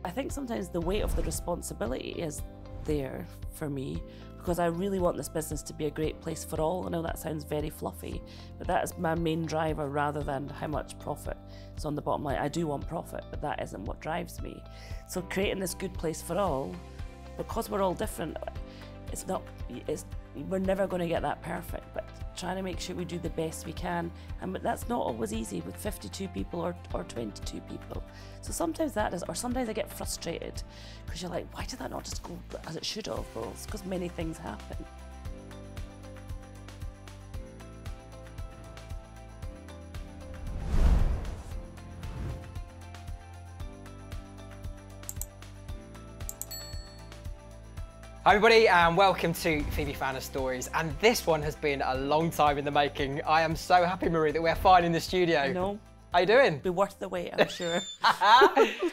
I think sometimes the weight of the responsibility is there for me, because I really want this business to be a great place for all. I know that sounds very fluffy, but that is my main driver rather than how much profit is on the bottom line. I do want profit, but that isn't what drives me. So creating this good place for all, because we're all different, we're never going to get that perfect, but trying to make sure we do the best we can. But that's not always easy with 52 people or 22 people. So sometimes that is, or sometimes I get frustrated because you're like, why did that not just go as it should have? Well, it's because many things happen. Hi everybody and welcome to FEBE Founder Stories, and this one has been a long time in the making. I am so happy, Marie, that we're fine in the studio. I know. How you doing? Be worth the wait, I'm sure.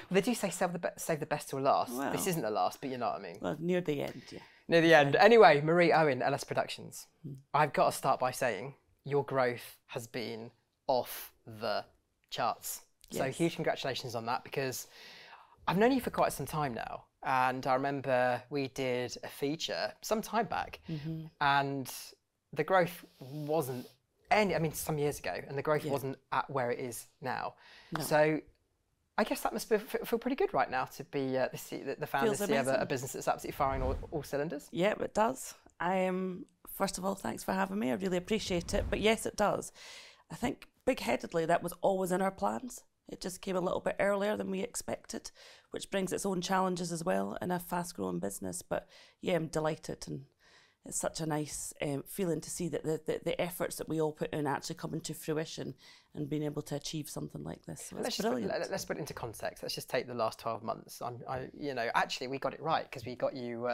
They do say save the best till last. Well, this isn't the last, but you know what I mean. Well, near the end, yeah. Near the end. Anyway, Marie Owen, LS Productions. I've got to start by saying your growth has been off the charts. Yes. So huge congratulations on that, because I've known you for quite some time now. And I remember we did a feature some time back, and the growth wasn't some years ago, and the growth wasn't at where it is now. No. So I guess that must feel pretty good right now to be the founder of a business that's absolutely firing all cylinders. Yeah, it does. First of all, thanks for having me. I really appreciate it. But yes, it does. I think big-headedly that was always in our plans. It just came a little bit earlier than we expected, which brings its own challenges as well in a fast-growing business. But yeah, I'm delighted, and it's such a nice feeling to see that the efforts that we all put in actually coming to fruition and being able to achieve something like this. So it's brilliant. Let's put it into context. Let's just take the last 12 months. Actually, we got it right, because we got you,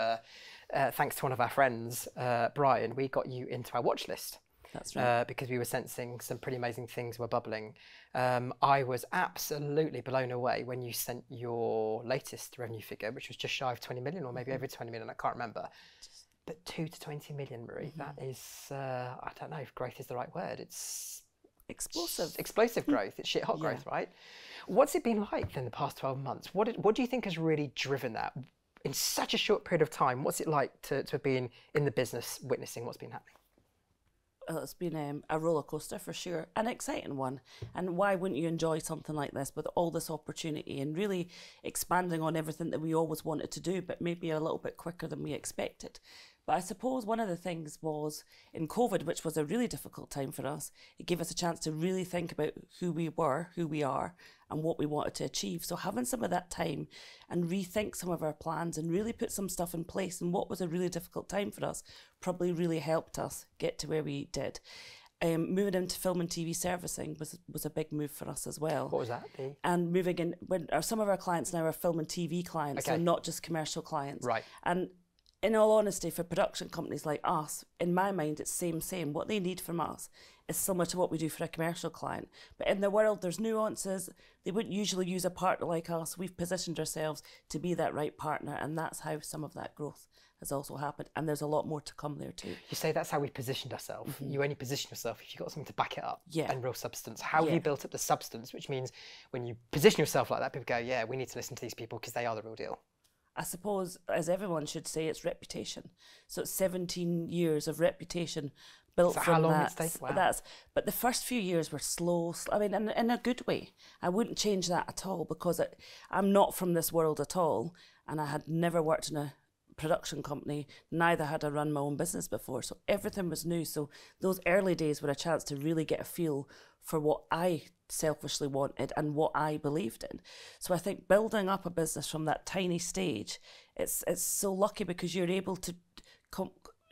thanks to one of our friends, Brian, we got you into our watch list. That's right. Because we were sensing some pretty amazing things were bubbling. I was absolutely blown away when you sent your latest revenue figure, which was just shy of 20 million, or maybe over 20 million, I can't remember. But 2 to 20 million, Marie, that is, I don't know if growth is the right word. It's explosive. Explosive growth. It's shit hot growth, right? What's it been like in the past 12 months? What do you think has really driven that in such a short period of time? What's it like to have been in the business witnessing what's been happening? Well, it's been a roller coaster for sure, an exciting one. And why wouldn't you enjoy something like this with all this opportunity and really expanding on everything that we always wanted to do, but maybe a little bit quicker than we expected? But I suppose one of the things was in COVID, which was a really difficult time for us, it gave us a chance to really think about who we were, who we are, and what we wanted to achieve. So having some of that time and rethink some of our plans and really put some stuff in place, and what was a really difficult time for us, probably really helped us get to where we did. Moving into film and TV servicing was a big move for us as well. What was that? And moving in, some of our clients now are film and TV clients, so not just commercial clients. Right. And in all honesty, for production companies like us, in my mind, it's same. What they need from us is similar to what we do for a commercial client. But in the world, there's nuances. They wouldn't usually use a partner like us. We've positioned ourselves to be that right partner, and that's how some of that growth has also happened. And there's a lot more to come there too. You say that's how we positioned ourselves. You only position yourself if you've got something to back it up and real substance. How have you built up the substance? Which means when you position yourself like that, people go, yeah, we need to listen to these people because they are the real deal. I suppose, as everyone should say, it's reputation. So it's 17 years of reputation built from that. How long it's taken? Wow. But the first few years were slow. I mean, in a good way. I wouldn't change that at all, because I'm not from this world at all, and I had never worked in a production company, neither had I run my own business before, so everything was new. So those early days were a chance to really get a feel for what I selfishly wanted and what I believed in. So I think building up a business from that tiny stage, it's so lucky, because you're able to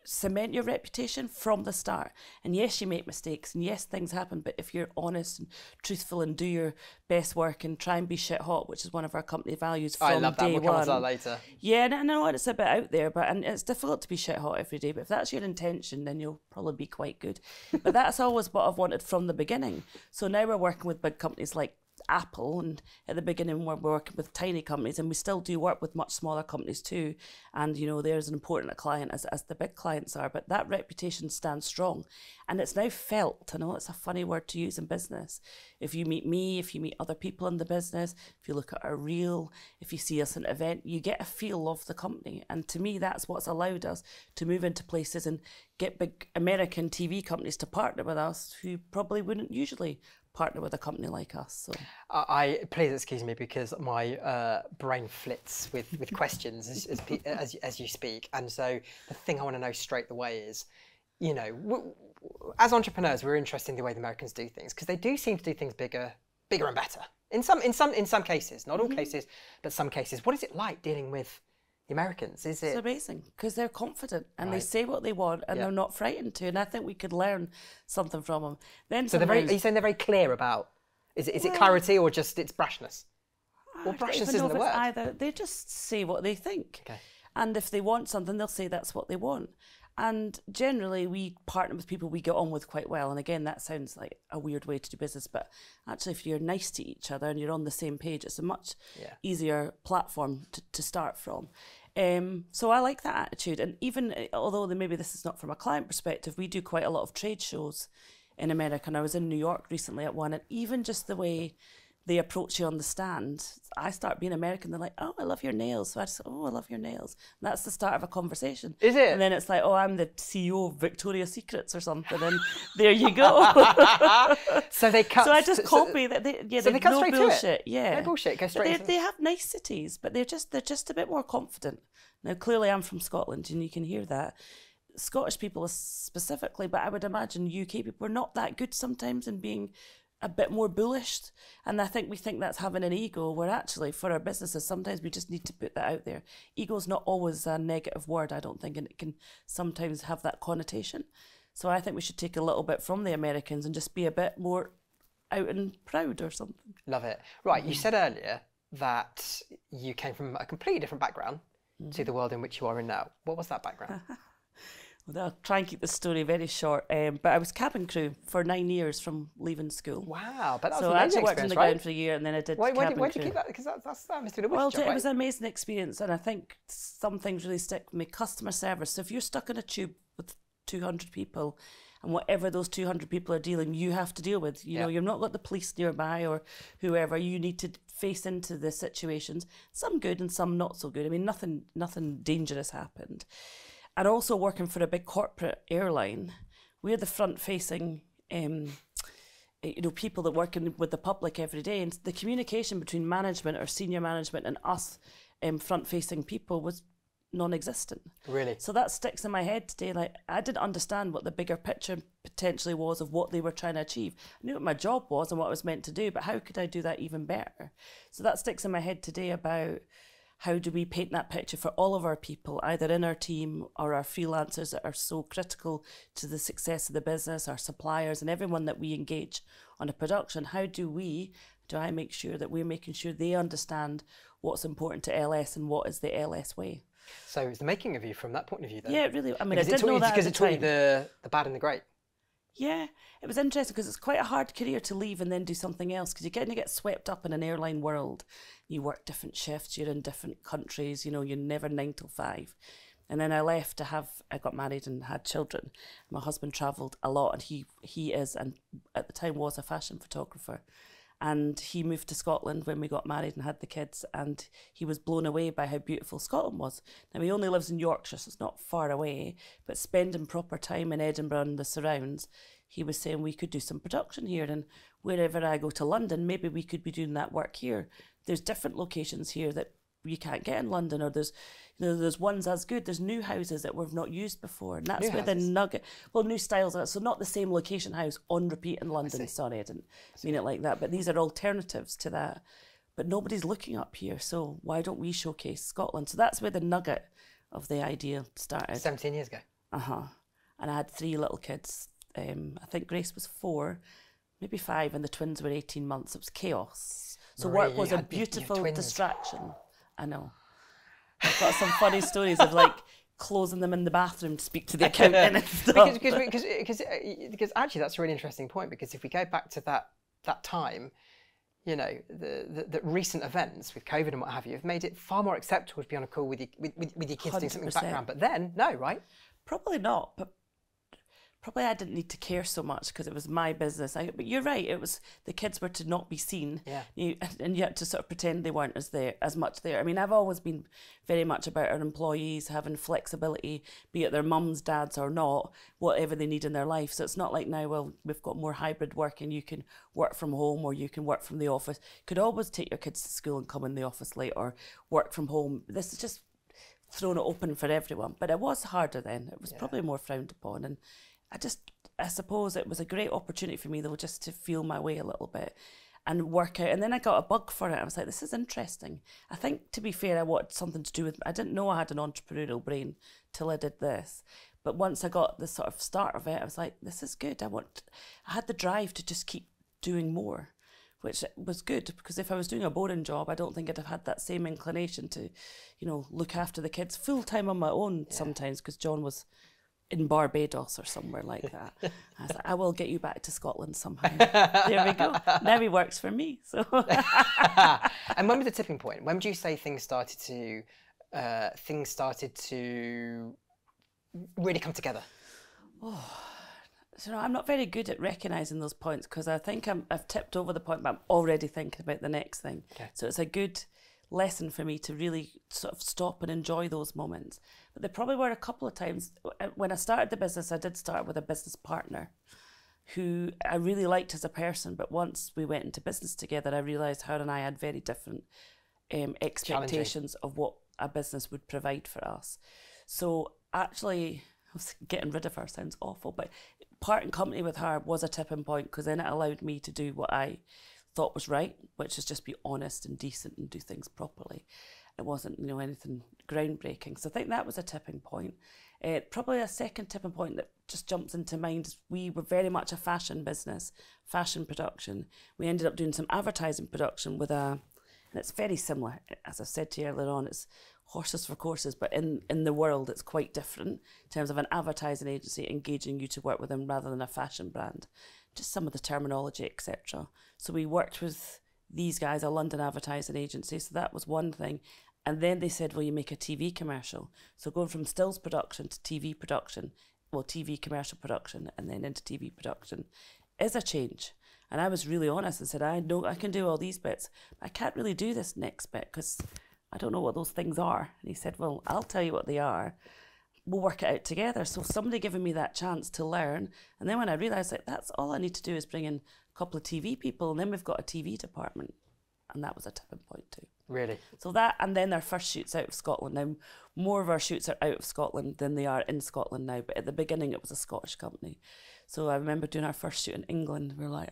cement your reputation from the start. And yes, you make mistakes, and yes, things happen, but if you're honest and truthful and do your best work and try and be shit hot, which is one of our company values from day one. I love that. We'll come on to that later. Yeah, and I know it's a bit out there, and it's difficult to be shit hot every day, but if that's your intention, then you'll probably be quite good. But that's always what I've wanted from the beginning. So now we're working with big companies like Apple, and at the beginning we're working with tiny companies, and we still do work with much smaller companies too. And you know, there's an important client as the big clients are, but that reputation stands strong, and it's now felt. I know it's a funny word to use in business. If you meet me, if you meet other people in the business, if you look at our reel, if you see us at an event, you get a feel of the company. And to me, that's what's allowed us to move into places and get big American TV companies to partner with us who probably wouldn't usually partner with a company like us. So please excuse me, because my brain flits with questions as you speak. And so the thing I want to know straight away is, you know, as entrepreneurs, we're interested in the way the Americans do things, because they do seem to do things bigger and better. In some cases, not all cases, but some cases. What is it like dealing with the Americans? It's amazing, because they're confident and they say what they want, and they're not frightened to. And I think we could learn something from them. Then so are you saying they're very clear about? Is it clarity, or just it's brashness? Well, brashness isn't the word. Either. They just say what they think. Okay. And if they want something, they'll say that's what they want. And generally, we partner with people we get on with quite well. And again, that sounds like a weird way to do business, but actually, if you're nice to each other and you're on the same page, it's a much easier platform to start from. So I like that attitude. And even although maybe this is not from a client perspective, we do quite a lot of trade shows in America. And I was in New York recently at one, and even just the way they approach you on the stand, I start being American, they're like, oh, I love your nails. So I just say, oh, I love your nails. And that's the start of a conversation. Is it? And then it's like, oh, I'm the CEO of Victoria's Secrets or something. And there you go. So they cut. So I just copy that. So they cut straight bullshit. to it. Yeah. No bullshit. Go straight. They have nice cities, but they're just a bit more confident. Now, clearly, I'm from Scotland, and you can hear that. Scottish people specifically, but I would imagine UK people are not that good sometimes in being a bit more bullish. And I think we think that's having an ego, where actually for our businesses, sometimes we just need to put that out there. Ego's not always a negative word, I don't think, and it can sometimes have that connotation. So I think we should take a little bit from the Americans and just be a bit more out and proud or something. Love it. Right, you said earlier that you came from a completely different background to the world in which you are in now. What was that background? Well, I'll try and keep the story very short. But I was cabin crew for 9 years from leaving school. Wow, but that was so an amazing I actually worked on the ground right? for a year, and then I did why cabin did crew. you keep that? Because that must have been a Well, job, it was an amazing experience, and I think some things really stick with me. Customer service. So if you're stuck in a tube with 200 people, and whatever those 200 people are dealing, you have to deal with. You know, you've not got the police nearby or whoever. You need to face into the situations. Some good and some not so good. I mean, nothing dangerous happened. And also working for a big corporate airline, we're the front-facing, people that work with the public every day, and the communication between management or senior management and us, front-facing people, was non-existent. Really? So that sticks in my head today. Like, I didn't understand what the bigger picture potentially was of what they were trying to achieve. I knew what my job was and what I was meant to do, but how could I do that even better? So that sticks in my head today about how do we paint that picture for all of our people, either in our team or our freelancers that are so critical to the success of the business, our suppliers and everyone that we engage on a production. How do I make sure that we're making sure they understand what's important to LS and what is the LS way? So it's the making of you from that point of view then? Yeah, really. I mean, because I didn't know that because it taught you the bad and the great. Yeah, it was interesting because it's quite a hard career to leave and then do something else, because you kind of get swept up in an airline world. You work different shifts, you're in different countries, you're never 9 till 5. And then I left I got married and had children. My husband travelled a lot, and he is, and at the time was, a fashion photographer. And he moved to Scotland when we got married and had the kids, and he was blown away by how beautiful Scotland was. Now, he only lives in Yorkshire, so it's not far away, but spending proper time in Edinburgh and the surrounds, he was saying we could do some production here, and wherever I go to London, maybe we could be doing that work here. There's different locations here that you can't get in London, or there's ones as good. There's new houses that we've not used before, and that's where the nugget. Well, new styles, so not the same location house on repeat in London. Sorry, I didn't mean it like that. But these are alternatives to that. But nobody's looking up here, so why don't we showcase Scotland? So that's where the nugget of the idea started. 17 years ago. And I had 3 little kids. I think Grace was 4, maybe 5, and the twins were 18 months. It was chaos. So Maria, work was a beautiful twins. distraction. I know. I've got some funny stories of like closing them in the bathroom to speak to the accountant and stuff. Because actually that's a really interesting point, because if we go back to that time, you know, the recent events with COVID and what have you have made it far more acceptable to be on a call with your kids doing something in the background. But then, no, right? Probably not, but probably I didn't need to care so much because it was my business. But you're right, it was the kids were to not be seen, and you had to sort of pretend they weren't as much there. I mean, I've always been very much about our employees having flexibility, be it their mums, dads or not, whatever they need in their life. So it's not like now, well, we've got more hybrid working, you can work from home or you can work from the office. You could always take your kids to school and come in the office late or work from home. This is just thrown it open for everyone. But it was harder then. It was probably more frowned upon. And I suppose it was a great opportunity for me though, just to feel my way a little bit and work out. And then I got a bug for it. I was like, this is interesting. I think, to be fair, I wanted something to do with, I didn't know I had an entrepreneurial brain till I did this. But once I got the sort of start of it, I was like, this is good. I had the drive to just keep doing more, which was good, because if I was doing a boring job, I don't think I'd have had that same inclination to, you know, look after the kids full time on my own sometimes, because John was in Barbados or somewhere like that. I was like, I will get you back to Scotland somehow. There we go. Now he works for me. So. And when was the tipping point? When would you say things started to really come together? Oh, so I'm not very good at recognising those points, because I think I've tipped over the point, but I'm already thinking about the next thing. Okay. So it's a good lesson for me to really sort of stop and enjoy those moments. But there probably were a couple of times when I started the business. I did start with a business partner who I really liked as a person, but once we went into business together, I realised her and I had very different expectations of what a business would provide for us. So actually, I was getting rid of her sounds awful, but parting company with her was a tipping point, because then it allowed me to do what I thought was right, which is just be honest and decent and do things properly. It wasn't, you know, anything groundbreaking. So I think that was a tipping point. Probably a second tipping point that just jumps into mind is we were very much a fashion business, fashion production. We ended up doing some advertising production with and it's very similar. As I said to you earlier on, it's horses for courses, but in the world it's quite different in terms of an advertising agency engaging you to work with them rather than a fashion brand. Just some of the terminology, etc. So we worked with these guys, a London advertising agency, so that was one thing. And then they said, well, you make a TV commercial. So going from stills production to TV production, well, TV commercial production and then into TV production is a change. And I was really honest and said, I know I can do all these bits, but I can't really do this next bit because I don't know what those things are. And he said, well, I'll tell you what they are. We'll work it out together. So somebody giving me that chance to learn. And then when I realised, like, that's all I need to do is bring in a couple of TV people, and then we've got a TV department. And that was a tipping point too. Really? So that, and then our first shoots out of Scotland. Now, more of our shoots are out of Scotland than they are in Scotland now. But at the beginning, it was a Scottish company. So I remember doing our first shoot in England. We were like,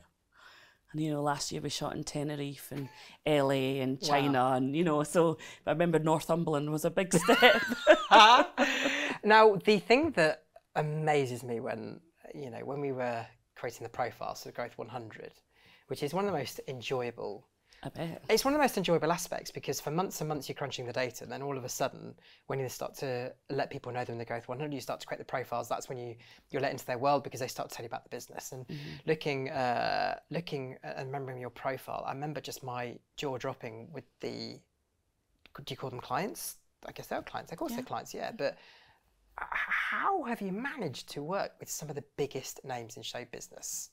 and you know, last year we shot in Tenerife and LA and China, wow. And you know, so I remember Northumberland was a big step. Now, the thing that amazes me when we were creating the profiles for Growth 100, which is one of the most enjoyable. I bet. It's one of the most enjoyable aspects, because for months and months you're crunching the data, and then all of a sudden, when you start to let people know they're in the Growth 100, you start to create the profiles. That's when you're let into their world, because they start to tell you about the business. And looking and remembering your profile, I remember just my jaw dropping with do you call them clients? I guess they're clients. Of course they're clients, yeah. But how have you managed to work with some of the biggest names in show business?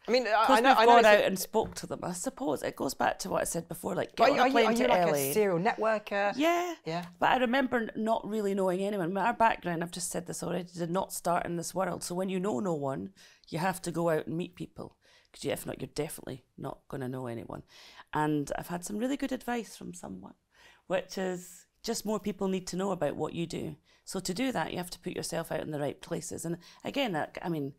I mean, I know. We've gone out and spoke to them. I suppose it goes back to what I said before. Like, are you like LA. a serial networker? Yeah, yeah. But I remember not really knowing anyone. I mean, our background, I've just said this already, did not start in this world. So when you know no one, you have to go out and meet people, because if not, you're definitely not going to know anyone. And I've had some really good advice from someone, which is just more people need to know about what you do. So to do that, you have to put yourself out in the right places. And again, I mean,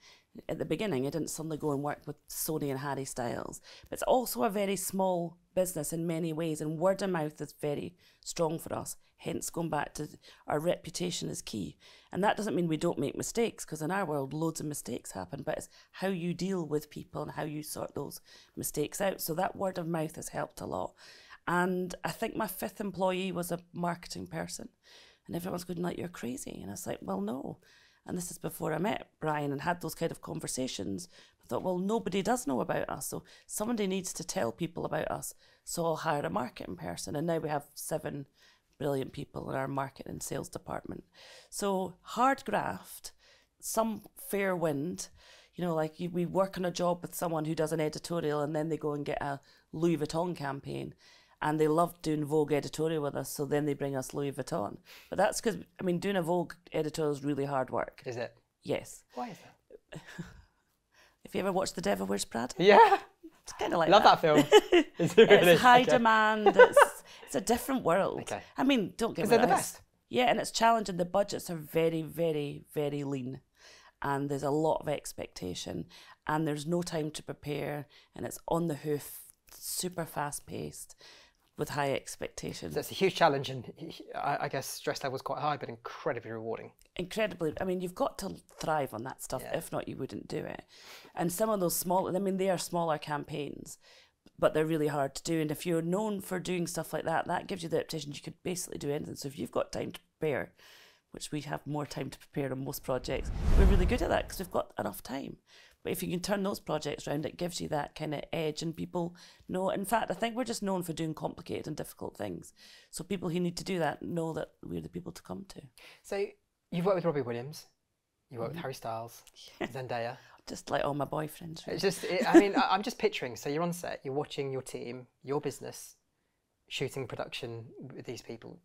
at the beginning, I didn't suddenly go and work with Sony and Harry Styles. But it's also a very small business in many ways, and word of mouth is very strong for us. Hence, going back to our reputation is key. And that doesn't mean we don't make mistakes, because in our world, loads of mistakes happen, but it's how you deal with people and how you sort those mistakes out. So that word of mouth has helped a lot. And I think my 5th employee was a marketing person, and everyone's going like, you're crazy. And I was like, well, no. And this is before I met Brian and had those kind of conversations. I thought, well, nobody does know about us, so somebody needs to tell people about us. So I'll hire a marketing person. And now we have 7 brilliant people in our marketing and sales department. So hard graft, some fair wind, you know, like we work on a job with someone who does an editorial and then they go and get a Louis Vuitton campaign. And they love doing Vogue editorial with us, so then they bring us Louis Vuitton. But that's because, I mean, doing a Vogue editorial is really hard work. Is it? Yes. Why is that? If you ever watched The Devil Wears Prada? Yeah. It's kind of like Love that film. Is it really? It's high demand. It's a different world. Okay. I mean, don't get me Because they're wrong. the best. Yeah, and it's challenging. The budgets are very, very, very lean. And there's a lot of expectation. And there's no time to prepare. And it's on the hoof, super fast paced, with high expectations. So it's a huge challenge, and I guess stress level is quite high, but incredibly rewarding. Incredibly. I mean, you've got to thrive on that stuff. Yeah. If not, you wouldn't do it. And some of those small, I mean, they are smaller campaigns, but they're really hard to do. And if you're known for doing stuff like that, that gives you the reputation you could basically do anything. So if you've got time to prepare, which we have more time to prepare on most projects, we're really good at that because we've got enough time. But if you can turn those projects around, it gives you that kind of edge, and people know. In fact, I think we're just known for doing complicated and difficult things. So people who need to do that know that we're the people to come to. So you've worked with Robbie Williams, you worked with Harry Styles, Zendaya. Just like all my boyfriends. Really. It's just, I mean, I'm just picturing, so you're on set, you're watching your team, your business, shooting production with these people.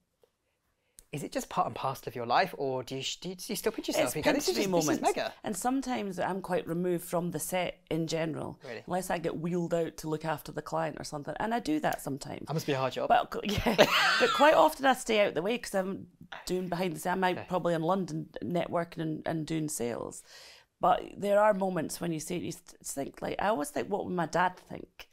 Is it just part and parcel of your life, or do you still pinch yourself? It's This is mega. And sometimes I'm quite removed from the set in general, Really? unless I get wheeled out to look after the client or something. And I do that sometimes. That must be a hard job. But yeah, but quite often I stay out the way because I'm doing behind the scenes. I'm out probably in London networking and doing sales. But there are moments when you see it, you think, like, I always think, what would my dad think,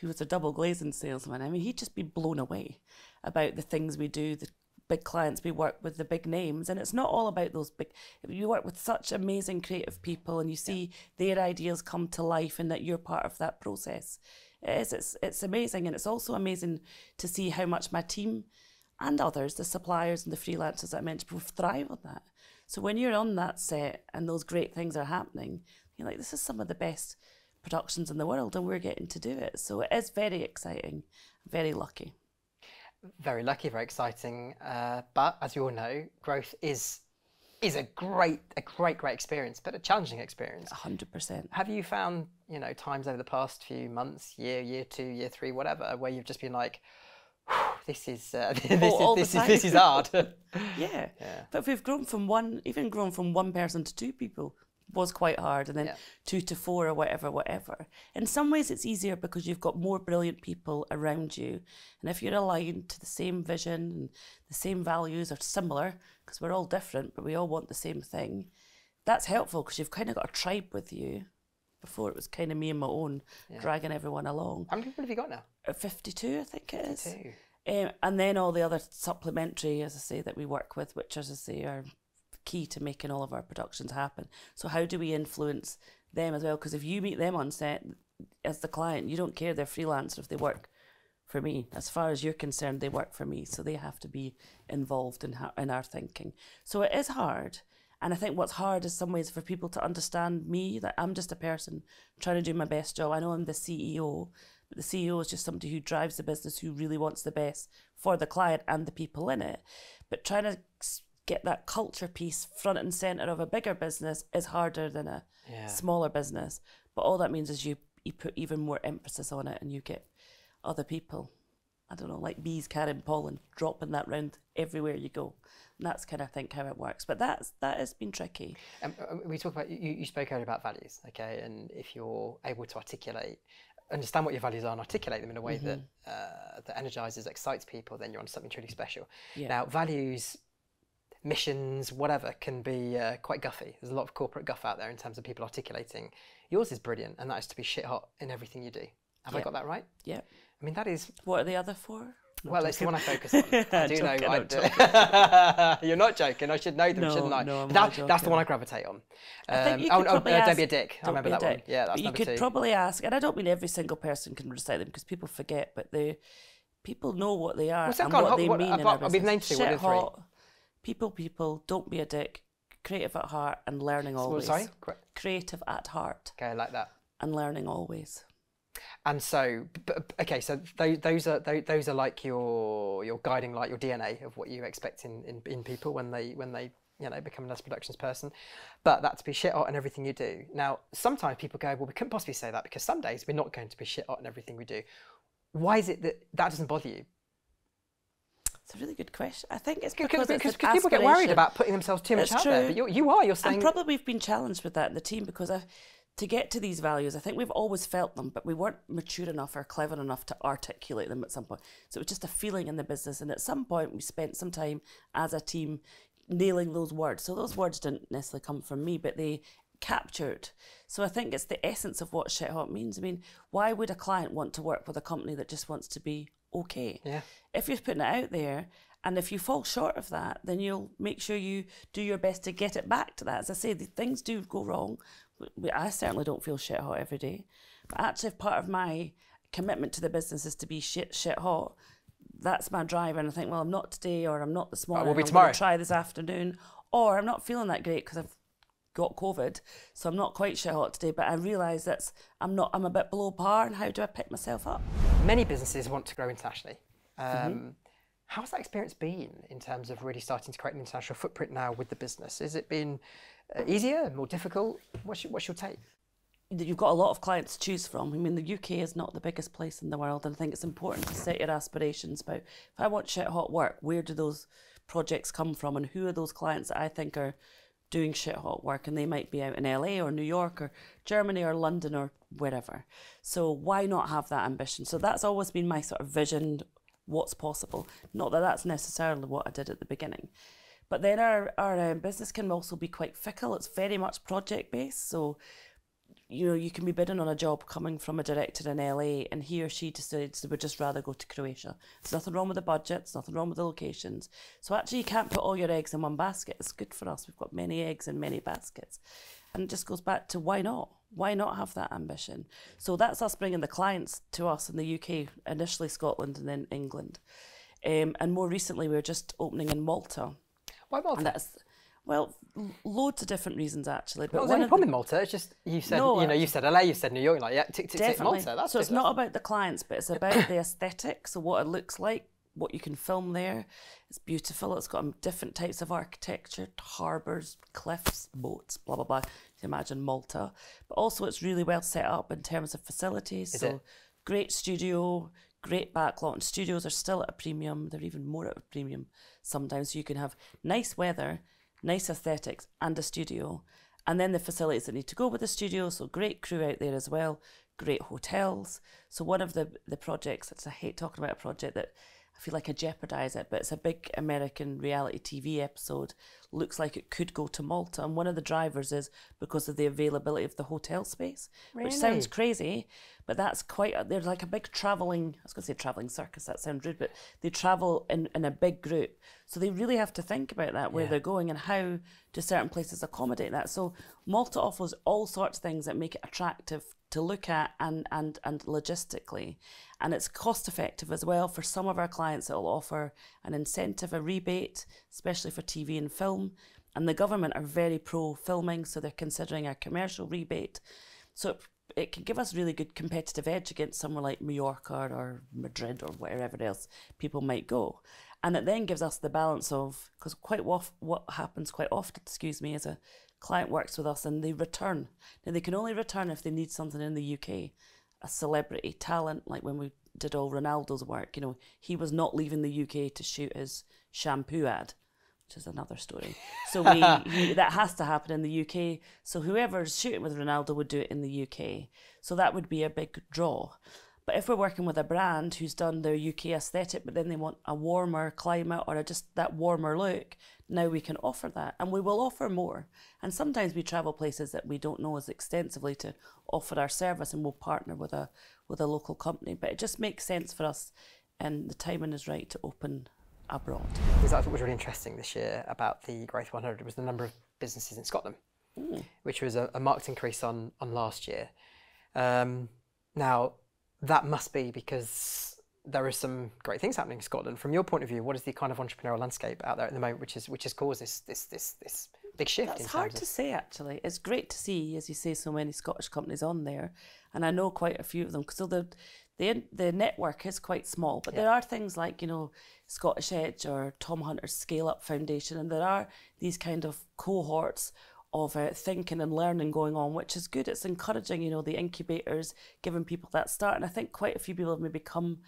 who was a double glazing salesman? I mean, he'd just be blown away about the things we do, the big clients we work with, the big names. And it's not all about those big, you work with such amazing creative people and you see their ideas come to life and that you're part of that process. It's amazing. And it's also amazing to see how much my team and others, the suppliers and the freelancers that I mentioned, thrive on that. So when you're on that set and those great things are happening, you're like, this is some of the best productions in the world and we're getting to do it. So it is very exciting, very lucky. Very lucky, very exciting. But as you all know, growth is a great experience, but a challenging experience. 100%. Have you found, you know, times over the past few months, year 2, year 3, whatever, where you've just been like, this is this is hard. Yeah. But if we've grown from one person to 2 people was quite hard, and then 2 to 4 or whatever. In some ways it's easier because you've got more brilliant people around you, and if you're aligned to the same vision and the same values are similar, because we're all different but we all want the same thing, that's helpful because you've kind of got a tribe with you. Before it was kind of me and my own, dragging everyone along. How many people have you got now? 52, I think it is. 52. And then all the other supplementary, as I say, that we work with, which, as I say, are key to making all of our productions happen. So how do we influence them as well? Because if you meet them on set as the client, you don't care they're freelancer if they work for me. As far as you're concerned, they work for me. So they have to be involved in our thinking. So it is hard. And I think what's hard is some ways for people to understand me, that I'm just a person trying to do my best job. I know I'm the CEO, but the CEO is just somebody who drives the business, who really wants the best for the client and the people in it. But trying to get that culture piece front and centre of a bigger business is harder than a smaller business. But all that means is you put even more emphasis on it and you get other people, I don't know, like bees carrying pollen, dropping that round everywhere you go. And that's kind of, I think, how it works. But that has been tricky. We talk about, you spoke earlier about values, okay? And if you're able to understand what your values are and articulate them in a way that energises, excites people, then you're on something truly special. Yeah. Now, values, missions, whatever, can be quite guffy. There's a lot of corporate guff out there in terms of people articulating. Yours is brilliant, and that is to be shit hot in everything you do. Have I got that right? Yeah. I mean, that is... What are the other 4? Well, it's the one I focus on. I do know. You're not joking. I should know them, shouldn't I? No, that's the one I gravitate on. Don't be a dick. I remember that one. Yeah, that's number 2. You could probably ask, and I don't mean every single person can recite them because people forget, but people know what they are and what they mean in our business. We've named 2. Shit hot, people, don't be a dick, creative at heart, and learning always. Sorry? Creative at heart. Okay, I like that. and learning always. And so, okay, so those are like your guiding light, your DNA of what you expect in people when they become a nurse productions person. But that to be shit hot in everything you do. Now, sometimes people go, well, we couldn't possibly say that because some days we're not going to be shit hot in everything we do. Why is it that doesn't bother you? It's a really good question. I think it's because people get worried about putting themselves too much out there. But you're saying, and probably we've been challenged with that in the team because to get to these values, I think we've always felt them, but we weren't mature enough or clever enough to articulate them at some point. So it was just a feeling in the business. And at some point, we spent some time as a team nailing those words. So those words didn't necessarily come from me, but they captured. So I think it's the essence of what shit hot means. I mean, why would a client want to work with a company that just wants to be okay? Yeah. If you're putting it out there, and if you fall short of that, then you'll make sure you do your best to get it back to that. As I say, things do go wrong. I certainly don't feel shit hot every day. But actually, if part of my commitment to the business is to be shit hot, that's my driver. And I think, well, I'm not today, or I'm not this morning. We'll be I'm tomorrow. going to try this afternoon, or I'm not feeling that great because I've got COVID, so I'm not quite shit hot today. But I realise I'm a bit below par. And how do I pick myself up? Many businesses want to grow internationally. How's that experience been in terms of really starting to create an international footprint now with the business? Has it been easier, more difficult? What's your take? You've got a lot of clients to choose from. I mean, the UK is not the biggest place in the world, and I think it's important to set your aspirations about, if I want shit hot work, where do those projects come from, and who are those clients that I think are doing shit hot work? And they might be out in LA or New York or Germany or London or wherever. So why not have that ambition? So that's always been my sort of vision, what's possible. Not that that's necessarily what I did at the beginning. But then our business can also be quite fickle. It's very much project based. So, you can be bidding on a job coming from a director in LA, and he or she decides they would just rather go to Croatia. There's nothing wrong with the budget, there's nothing wrong with the locations. So actually you can't put all your eggs in one basket. It's good for us. We've got many eggs in many baskets. And it just goes back to why not? Why not have that ambition? So that's us bringing the clients to us in the UK, initially Scotland and then England. And more recently, we were just opening in Malta. Why Malta? And that's, well, loads of different reasons actually. But there's any problem in Malta. It's just you said you said LA, you said New York, like yeah, tick Malta. That's so it's not about the clients, but it's about the aesthetic. So what it looks like, what you can film there. It's beautiful. It's got different types of architecture, harbours, cliffs, boats, blah blah blah. You can imagine Malta, but also it's really well set up in terms of facilities. Great studio. Great backlot, and studios are still at a premium. They're even more at a premium sometimes. You can have nice weather, nice aesthetics, and a studio. And then the facilities that need to go with the studio. So great crew out there as well. Great hotels. So one of the projects, I hate talking about a project that I feel like I jeopardise it, but it's a big American reality TV episode. Looks like it could go to Malta. And one of the drivers is because of the availability of the hotel space, which sounds crazy, but that's they're like a big travelling, I was going to say travelling circus, that sounds rude, but they travel in a big group. So they really have to think about that, where they're going and how do certain places accommodate that. So Malta offers all sorts of things that make it attractive to look at and logistically. And it's cost effective as well. For some of our clients, it'll offer an incentive, a rebate, especially for TV and film. And the government are very pro filming, so they're considering a commercial rebate. So it can give us really good competitive edge against somewhere like Mallorca or Madrid or wherever else people might go. And it then gives us the balance of, because what happens quite often, is a client works with us and they return. Now they can only return if they need something in the UK. A celebrity talent, like when we did all Ronaldo's work, he was not leaving the UK to shoot his shampoo ad, which is another story. So that has to happen in the UK. So whoever's shooting with Ronaldo would do it in the UK. So that would be a big draw. But if we're working with a brand who's done their UK aesthetic, but then they want a warmer climate or just that warmer look, now we can offer that. And we will offer more. And sometimes we travel places that we don't know as extensively to offer our service, and we'll partner with a local company. But it just makes sense for us, and the timing is right to open abroad. Because that's what was really interesting this year about the Growth 100 was the number of businesses in Scotland, which was a marked increase on last year. Now, that must be because there are some great things happening in Scotland. From your point of view, what is the kind of entrepreneurial landscape out there at the moment, which has caused this big shift. That's hard to say, actually. It's great to see, as you say, so many Scottish companies on there, and I know quite a few of them. So the network is quite small, but there are things like, you know, Scottish Edge or Tom Hunter's Scale Up Foundation, and there are these kind of cohorts of thinking and learning going on, which is good. It's encouraging, you know, the incubators, giving people that start, and I think quite a few people have maybe come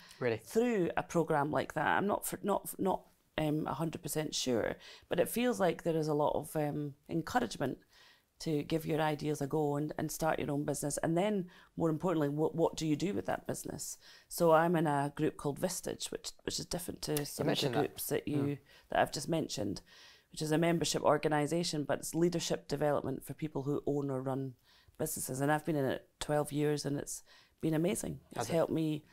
through a program like that. I'm not 100% sure, but it feels like there is a lot of encouragement to give your ideas a go and start your own business. And then, more importantly, what do you do with that business? So I'm in a group called Vistage, which is different to some of the groups that I've just mentioned, which is a membership organisation, but it's leadership development for people who own or run businesses. And I've been in it 12 years, and it's been amazing. It's helped me.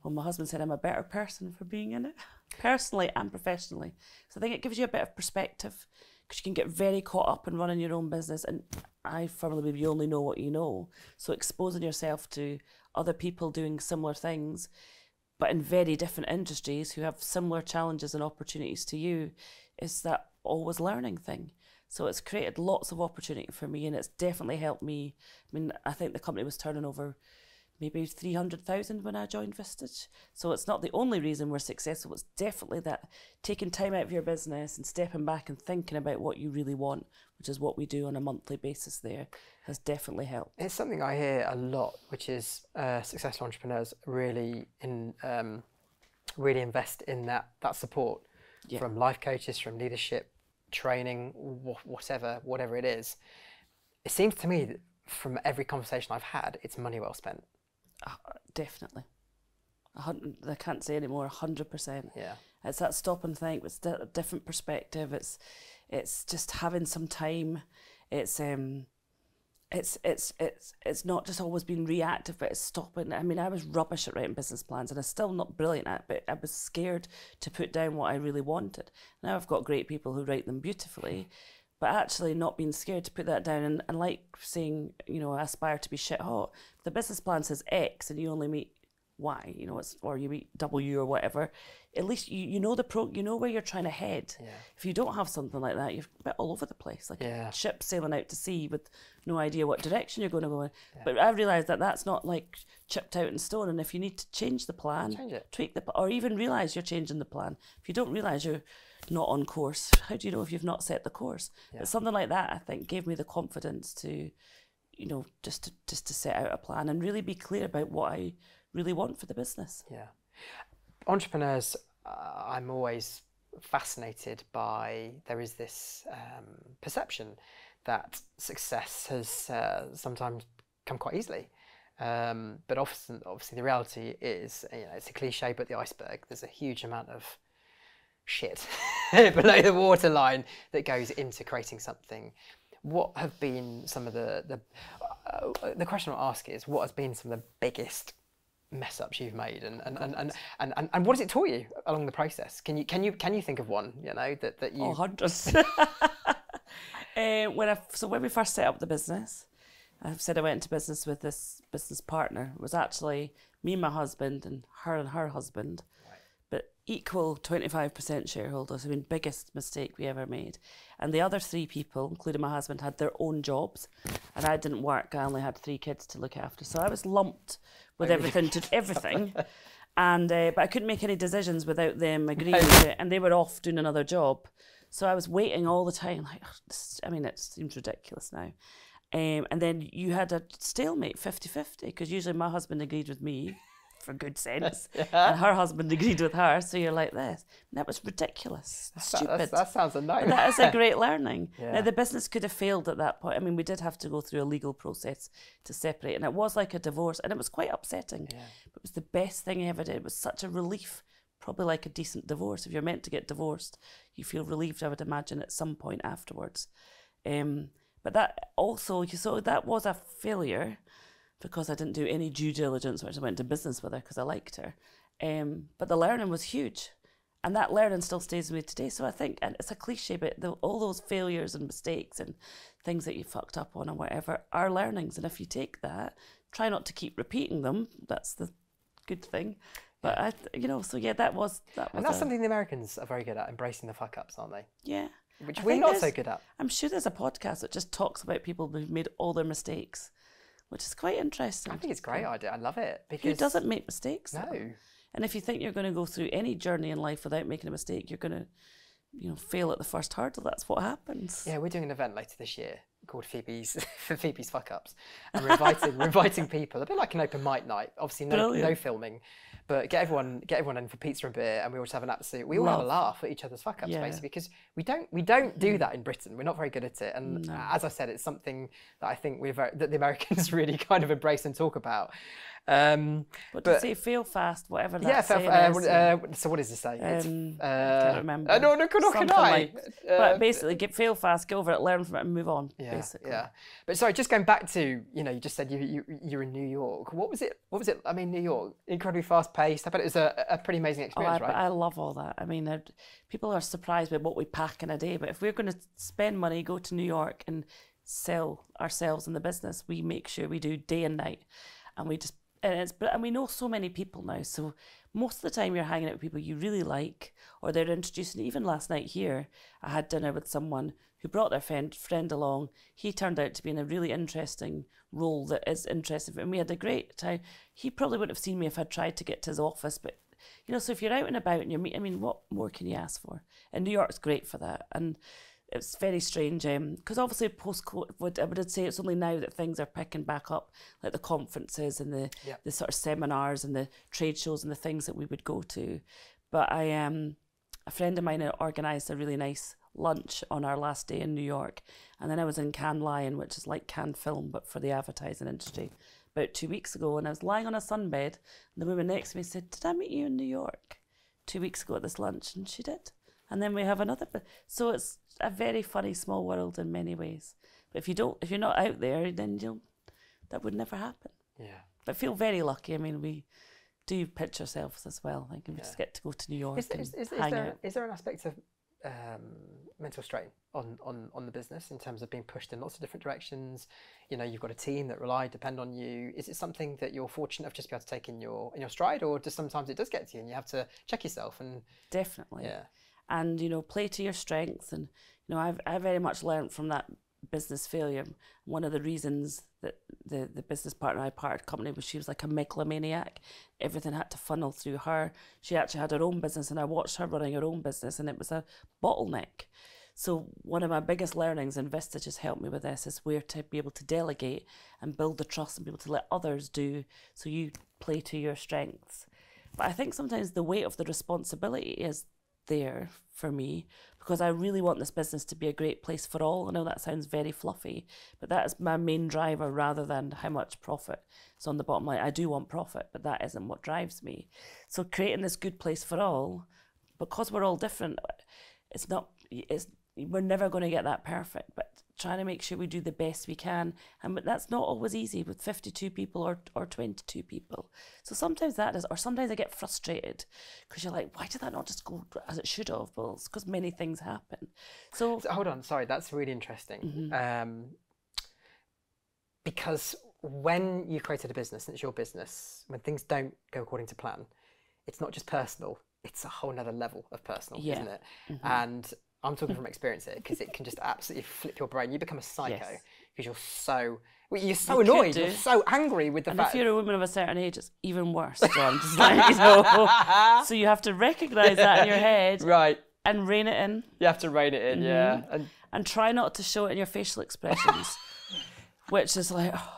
Well, my husband said I'm a better person for being in it, personally and professionally. So I think it gives you a bit of perspective, because you can get very caught up in running your own business, and I firmly believe you only know what you know. So exposing yourself to other people doing similar things, but in very different industries who have similar challenges and opportunities to you, is that always learning thing. So it's created lots of opportunity for me, and it's definitely helped me. I mean, I think the company was turning over maybe 300,000 when I joined Vistage. So it's not the only reason we're successful. It's definitely that taking time out of your business and stepping back and thinking about what you really want, which is what we do on a monthly basis there, has definitely helped. It's something I hear a lot, which is successful entrepreneurs really invest in that support from life coaches, from leadership, training, whatever it is. It seems to me that from every conversation I've had, it's money well spent. Definitely. I can't say anymore. 100%. Yeah. It's that stop and think. It's a different perspective. It's just having some time. It's not just always being reactive, but it's stopping. I mean, I was rubbish at writing business plans, and I'm still not brilliant at it, but I was scared to put down what I really wanted. Now I've got great people who write them beautifully, but actually not being scared to put that down, and like saying, you know, I aspire to be shit hot. If the business plan says X and you only meet Y, you know, or you meet W or whatever, at least you know you know where you're trying to head. Yeah. If you don't have something like that, you're a bit all over the place, like a ship sailing out to sea with no idea what direction you're going to go in. Yeah. But I realised that that's not like chipped out in stone, and if you need to change the plan, tweak or even realise you're changing the plan. If you don't realise you're not on course, how do you know if you've not set the course? Yeah. But something like that, I think, gave me the confidence to, you know, just to set out a plan and really be clear about what I really want for the business. Yeah. Entrepreneurs, I'm always fascinated by, there is this perception that success has sometimes come quite easily. But often, obviously, the reality is, you know, it's a cliche, but the iceberg, there's a huge amount of shit below the waterline that goes into creating something. What have been some of the question I'll ask is, what has been some of the biggest mess ups you've made, and what has it taught you along the process? Can you think of one, you know, that you... hundreds. When we first set up the business, I've said I went into business with this business partner. It was actually me and my husband and her husband, but equal 25% shareholders. I mean, biggest mistake we ever made. And the other three people, including my husband, had their own jobs, and I didn't work. I only had 3 kids to look after, so I was lumped with everything, and but I couldn't make any decisions without them agreeing to it, and they were off doing another job. So I was waiting all the time, like, I mean, it seems ridiculous now. And then you had a stalemate, 50-50, because usually my husband agreed with me, for good sense, and her husband agreed with her, so you're like this. And that was ridiculous, stupid. That sounds a nightmare. That is a great learning. Now, the business could have failed at that point. I mean, we did have to go through a legal process to separate, and it was like a divorce, and it was quite upsetting. But it was the best thing I ever did. It was such a relief, probably like a decent divorce. If you're meant to get divorced, you feel relieved, I would imagine, at some point afterwards. But that also, so that was a failure, because I didn't do any due diligence, which I went to business with her because I liked her. But the learning was huge, and that learning still stays with me today. So I think, and it's a cliche, but all those failures and mistakes and things that you fucked up on or whatever are learnings. And if you take that, try not to keep repeating them. That's the good thing. But that was. And that's something the Americans are very good at, embracing the fuck ups, aren't they? Yeah. which we're not so good at. I'm sure there's a podcast that just talks about people who've made all their mistakes, which is quite interesting. I think it's a great idea. I love it. Who doesn't make mistakes? No. Though? And if you think you're going to go through any journey in life without making a mistake, you're going to, fail at the first hurdle. That's what happens. Yeah, we're doing an event later this year called FEBE's Fuck Ups, and we're inviting people, a bit like an open mic night. Obviously, no filming, but get everyone in for pizza and beer, and we all just have an absolute. We all have a laugh at each other's fuck ups, basically, because we don't do that in Britain. We're not very good at it, and as I said, it's something that I think that the Americans really kind of embrace and talk about. But to say fail fast, whatever that saying is. So what does it say? I can't remember. No, can I? But basically, fail fast, get over it, learn from it, and move on. Basically. Yeah. But sorry, just going back to you just said you're in New York. What was it? I mean, New York, incredibly fast paced. I bet it was a pretty amazing experience, right? I love all that. I mean, people are surprised by what we pack in a day, but if we're going to spend money, go to New York and sell ourselves in the business, we make sure we do day and night, and we just. And we know so many people now, so most of the time you're hanging out with people you really like, or they're introducing. Even last night here, I had dinner with someone who brought their friend along. He turned out to be in a really interesting role that is interesting, and we had a great time. He probably wouldn't have seen me if I'd tried to get to his office, but so if you're out and about and you're meeting, I mean, what more can you ask for? And New York's great for that, and it's very strange because obviously post-COVID, I would say it's only now that things are picking back up, like the conferences and the sort of seminars and the trade shows and the things that we would go to. But a friend of mine organised a really nice lunch on our last day in New York, and then I was in Cannes Lion, which is like Cannes Film but for the advertising industry, about 2 weeks ago, and I was lying on a sunbed, and the woman next to me said, "Did I meet you in New York 2 weeks ago at this lunch?" And she did. And then we have another. So it's a very funny small world in many ways. But if you're not out there, then that would never happen. Yeah. But I feel very lucky. I mean, we do pitch ourselves as well. Like, we just get to go to New York hang out. Is there an aspect of mental strain on the business in terms of being pushed in lots of different directions? You've got a team that depend on you. Is it something that you're fortunate of just be able to take in your stride, or just sometimes it does get to you and you have to check yourself? And definitely. Yeah. And play to your strengths. And I very much learned from that business failure. One of the reasons that the business partner I parted company was she was like a megalomaniac. Everything had to funnel through her. She actually had her own business, and I watched her running her own business, and it was a bottleneck. So one of my biggest learnings, and Vista just helped me with this, is where to be able to delegate and build the trust and be able to let others do, so you play to your strengths. But I think sometimes the weight of the responsibility is there for me, because I really want this business to be a great place for all. I know that sounds very fluffy, but that is my main driver rather than how much profit is on the bottom line. I do want profit, but that isn't what drives me. So creating this good place for all, because we're all different, we're never going to get that perfect, but trying to make sure we do the best we can. And that's not always easy with 52 people or 22 people. So sometimes that is, or sometimes I get frustrated because you're like, why did that not just go as it should have? Well, it's because many things happen. So hold on, sorry, that's really interesting. Because when you've created a business and it's your business, when things don't go according to plan, it's not just personal, it's a whole nother level of personal, isn't it? And I'm talking from experience here, because it can just absolutely flip your brain. You become a psycho because you're so annoyed, you're so angry with the fact. And if you're a woman of a certain age, it's even worse. So I'm just like, so you have to recognise that in your head, right, and rein it in. You have to rein it in, yeah, and try not to show it in your facial expressions, which is like. Oh.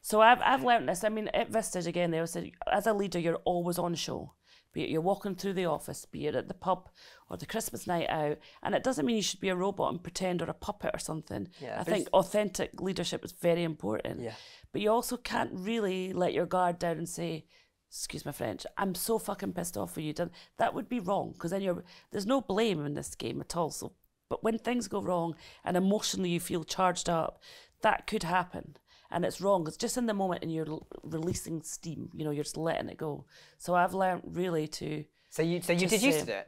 So I've learned this. I mean, at Vistage again, they always said, as a leader, you're always on show. Be it you're walking through the office, be it at the pub or the Christmas night out. And it doesn't mean you should be a robot and pretend, or a puppet or something. Yeah, I think authentic leadership is very important. Yeah. But you also can't really let your guard down and say, excuse my French, I'm so fucking pissed off with you. That would be wrong, because then there's no blame in this game at all. So, but when things go wrong and emotionally you feel charged up, that could happen. And it's wrong. It's just in the moment and you're releasing steam. You're just letting it go. So I've learned really to. So you did used to do it?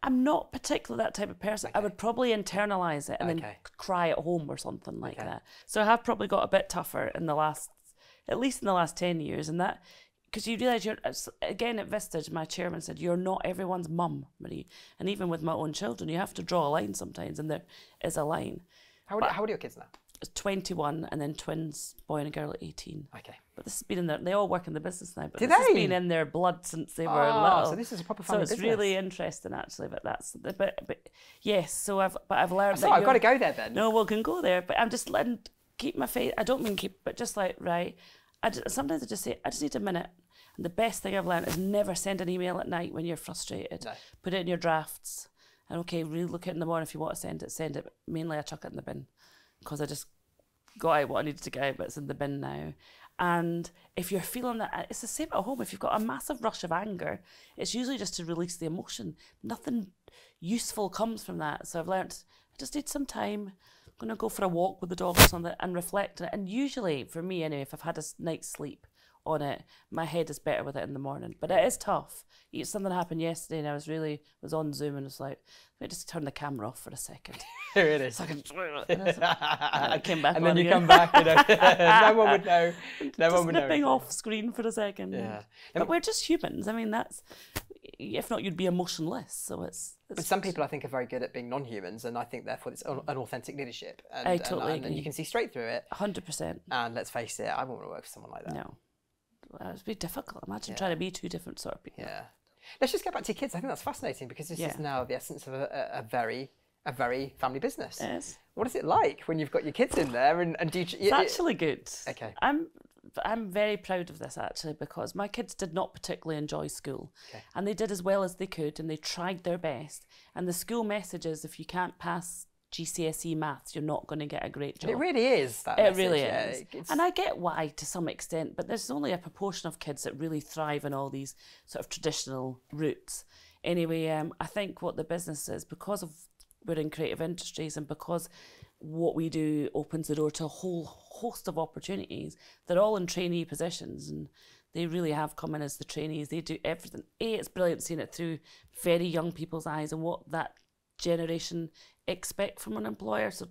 I'm not particularly that type of person. Okay. I would probably internalise it and then cry at home or something like that. So I have probably got a bit tougher at least in the last 10 years. And that because you realise again at Vistage, my chairman said, you're not everyone's mum, Marie. And even with my own children, you have to draw a line sometimes, and there is a line. How old are your kids now? 21, and then twins, boy and a girl at 18. Okay. But this has been in their, they all work in the business now, but Do this they? has been in their blood since they were little. So this is a proper family business. So it's really interesting actually, but yes, so I've learned so I've got to go there then. No, we can go there, but I'm just letting, keep my faith, I don't mean keep, but just like, right, sometimes I just say, I just need a minute. And the best thing I've learned is never send an email at night when you're frustrated. No. Put it in your drafts. And okay, really look at it in the morning if you want to send it. Mainly I chuck it in the bin because I just got out what I needed to get out, but it's in the bin now. And if you're feeling that, it's the same at home. If you've got a massive rush of anger, it's usually just to release the emotion. Nothing useful comes from that. So I've learned I just need some time. I'm going to go for a walk with the dog or something and reflect on it. And usually, for me anyway, if I've had a night's sleep on it, my head is better with it in the morning. But it is tough. Something happened yesterday and I was on Zoom and was like, let me just turn the camera off for a second. Really? So I came back and then you again. come back, you know, no one would know. No one would know. Nipping off screen for a second. Yeah. But we're just humans. I mean, that's, if not, you'd be emotionless. So it's but some people I think are very good at being non-humans, and I think therefore it's an authentic leadership. And, I totally agree. And you can see straight through it. 100%. And let's face it, I wouldn't want to work for someone like that. No. It'd be difficult. Imagine trying to be two different sort of people. Yeah. Let's just get back to your kids. I think that's fascinating because this is now the essence of a very family business. Yes. What is it like when you've got your kids in there and do you... It's actually good. Okay. I'm very proud of this actually because my kids did not particularly enjoy school. Okay. And they did as well as they could and they tried their best. And the school message is if you can't pass GCSE maths, you're not going to get a great job. It really is. It really is. And I get why to some extent, but there's only a proportion of kids that really thrive in all these sort of traditional routes. Anyway, I think what the business is, because of we're in creative industries and because what we do opens the door to a whole host of opportunities, they're all in trainee positions and they really have come in as the trainees. They do everything. It's brilliant seeing it through very young people's eyes and what that generation expect from an employer. So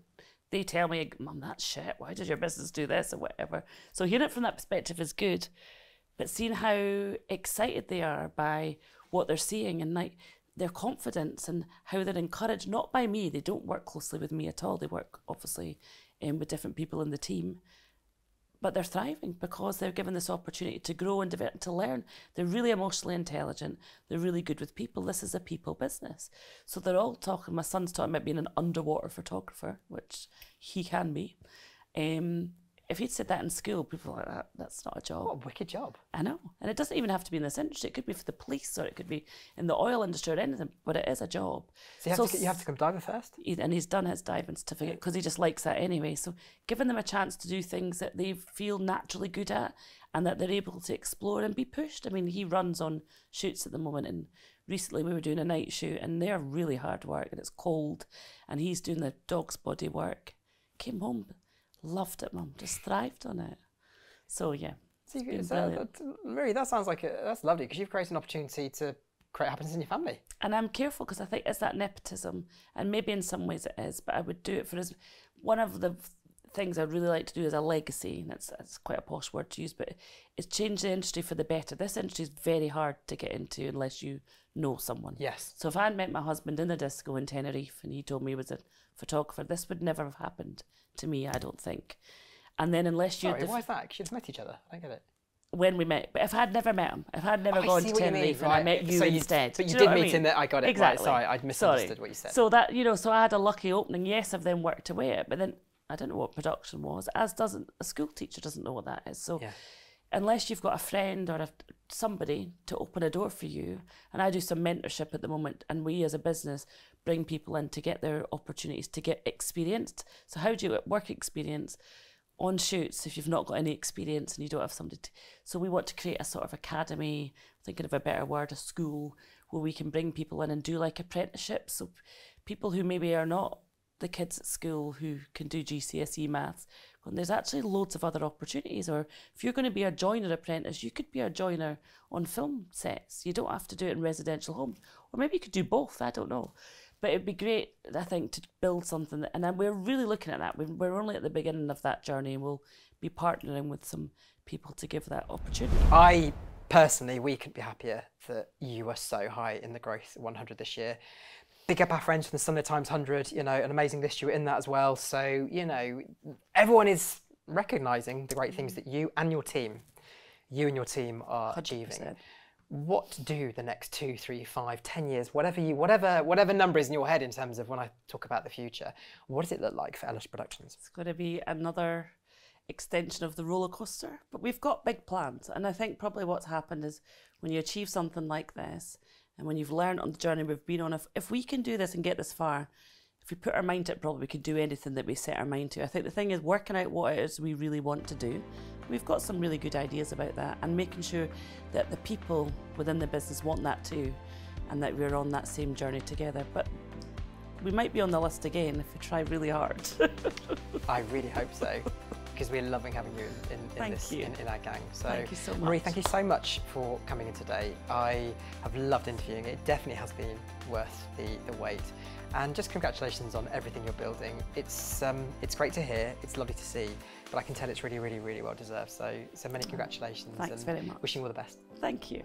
they tell me, Mum, that's shit, why did your business do this or whatever. So hearing it from that perspective is good, but seeing how excited they are by what they're seeing and like their confidence and how they're encouraged, not by me, they don't work closely with me at all, they work obviously with different people in the team, but they're thriving because they're given this opportunity to grow and develop, to learn. They're really emotionally intelligent. They're really good with people. This is a people business. So they're all talking, my son's talking about being an underwater photographer, which he can be. If he'd said that in school, people are like, that's not a job. What a wicked job. I know. And it doesn't even have to be in this industry. It could be for the police or it could be in the oil industry or anything, but it is a job. So you have to become diver first? And he's done his diving certificate because he just likes that anyway. So giving them a chance to do things that they feel naturally good at and that they're able to explore and be pushed. I mean, he runs on shoots at the moment and recently we were doing a night shoot and they're really hard work and it's cold and he's doing the dog's body work. Came home, loved it, Mum, just thrived on it. So yeah, Mary, that sounds like that's lovely because you've created an opportunity to create happiness in your family. And I'm careful because I think it's that nepotism, and maybe in some ways it is, but I would do it for as one of the things I'd really like to do as a legacy, and it's quite a posh word to use, but it's change the industry for the better. This industry is very hard to get into unless you know someone. Yes. So if I had met my husband in the disco in Tenerife and he told me he was a photographer, this would never have happened to me, I don't think. And then unless you... Sorry, why is that? Because you've met each other. I get it. When we met. But if I'd never met him, if I'd never gone to Tenerife and I met you instead. But you did meet him there, I got it. Exactly. Right, sorry, I'd misunderstood what you said. So that, so I had a lucky opening. Yes, I've then worked away it, but then I didn't know what production was, as doesn't a school teacher doesn't know what that is. So unless you've got a friend or somebody to open a door for you, and I do some mentorship at the moment, and we as a business bring people in to get their opportunities to get experienced. So how do you get work experience on shoots if you've not got any experience and you don't have somebody to... So we want to create a sort of academy, thinking of a better word, a school, where we can bring people in and do like apprenticeships. So people who maybe are not the kids at school who can do GCSE maths, and there's actually loads of other opportunities. Or if you're going to be a joiner apprentice, you could be a joiner on film sets. You don't have to do it in residential homes. Or maybe you could do both, I don't know. But it'd be great, I think, to build something. And we're really looking at that. We're only at the beginning of that journey, and we'll be partnering with some people to give that opportunity. I personally, we couldn't be happier that you are so high in the Growth 100 this year. Big up our friends from the Sunday Times 100, you know, an amazing list, you were in that as well. So, you know, everyone is recognising the great things that you and your team are 100%. achieving. What do the next 2, 3, 5, 10 years, whatever number is in your head in terms of when I talk about the future, what does it look like for Elish Productions? It's going to be another extension of the roller coaster, but we've got big plans. And I think probably what's happened is when you achieve something like this, and when you've learned on the journey we've been on, if we can do this and get this far, if we put our mind to it, probably we could do anything that we set our mind to. I think the thing is working out what it is we really want to do. We've got some really good ideas about that, and making sure that the people within the business want that too, and that we're on that same journey together. But we might be on the list again if we try really hard. I really hope so, because we're loving having you in our gang. So thank you so much. Marie, thank you so much for coming in today. I have loved interviewing. It definitely has been worth the wait. And just congratulations on everything you're building. It's great to hear, it's lovely to see, but I can tell it's really, really, really well deserved. So many congratulations. Thanks very much. Wishing you all the best. Thank you.